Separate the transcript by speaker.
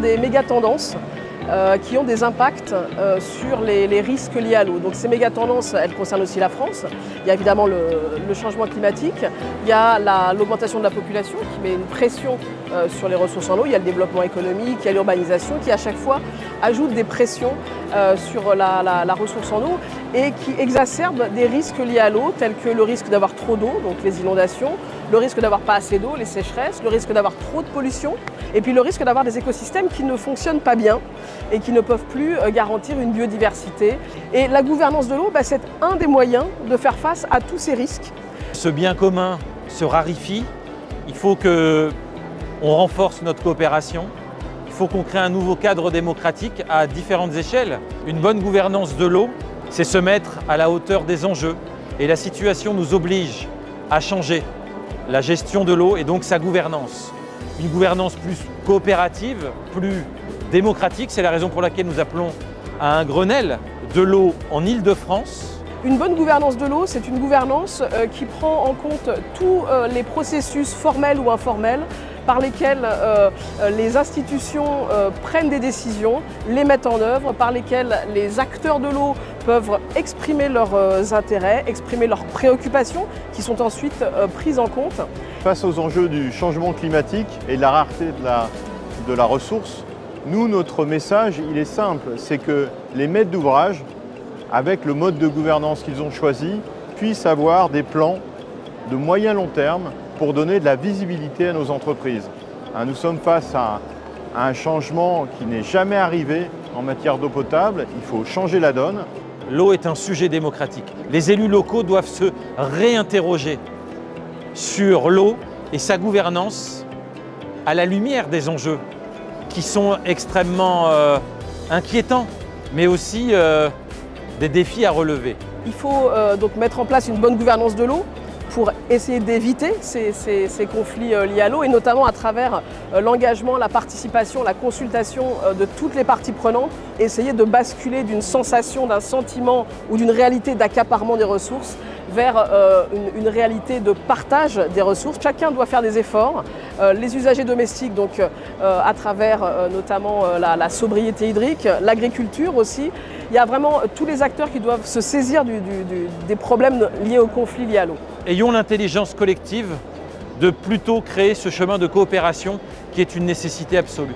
Speaker 1: des méga-tendances qui ont des impacts sur les risques liés à l'eau. Donc ces méga-tendances, elles concernent aussi la France. Il y a évidemment le changement climatique, il y a l'augmentation de la population qui met une pression sur les ressources en eau, il y a le développement économique, il y a l'urbanisation qui à chaque fois ajoute des pressions sur la ressource en eau et qui exacerbe des risques liés à l'eau tels que le risque d'avoir trop d'eau, donc les inondations, le risque d'avoir pas assez d'eau, les sécheresses, le risque d'avoir trop de pollution et puis le risque d'avoir des écosystèmes qui ne fonctionnent pas bien et qui ne peuvent plus garantir une biodiversité. Et la gouvernance de l'eau, c'est un des moyens de faire face à tous ces risques.
Speaker 2: Ce bien commun se raréfie, il faut qu'on renforce notre coopération, il faut qu'on crée un nouveau cadre démocratique à différentes échelles. Une bonne gouvernance de l'eau, c'est se mettre à la hauteur des enjeux et la situation nous oblige à changer la gestion de l'eau et donc sa gouvernance. Une gouvernance plus coopérative, plus démocratique, c'est la raison pour laquelle nous appelons à un Grenelle de l'eau en Île-de-France.
Speaker 1: Une bonne gouvernance de l'eau, c'est une gouvernance qui prend en compte tous les processus formels ou informels par lesquels les institutions prennent des décisions, les mettent en œuvre, par lesquels les acteurs de l'eau peuvent exprimer leurs intérêts, exprimer leurs préoccupations, qui sont ensuite prises en compte.
Speaker 3: Face aux enjeux du changement climatique et de la rareté de la ressource, nous, notre message, il est simple, c'est que les maîtres d'ouvrage, avec le mode de gouvernance qu'ils ont choisi, puissent avoir des plans de moyen long terme pour donner de la visibilité à nos entreprises. Nous sommes face à un changement qui n'est jamais arrivé en matière d'eau potable, il faut changer la donne.
Speaker 2: L'eau est un sujet démocratique. Les élus locaux doivent se réinterroger sur l'eau et sa gouvernance à la lumière des enjeux qui sont extrêmement inquiétants, mais aussi des défis à relever.
Speaker 1: Il faut donc mettre en place une bonne gouvernance de l'eau pour essayer d'éviter ces conflits liés à l'eau et notamment à travers l'engagement, la participation, la consultation de toutes les parties prenantes, essayer de basculer d'une sensation, d'un sentiment ou d'une réalité d'accaparement des ressources vers une réalité de partage des ressources. Chacun doit faire des efforts. Les usagers domestiques, donc à travers notamment la sobriété hydrique, l'agriculture aussi. Il y a vraiment tous les acteurs qui doivent se saisir des problèmes liés aux conflits liés à l'eau.
Speaker 2: Ayons l'intelligence collective de plutôt créer ce chemin de coopération qui est une nécessité absolue.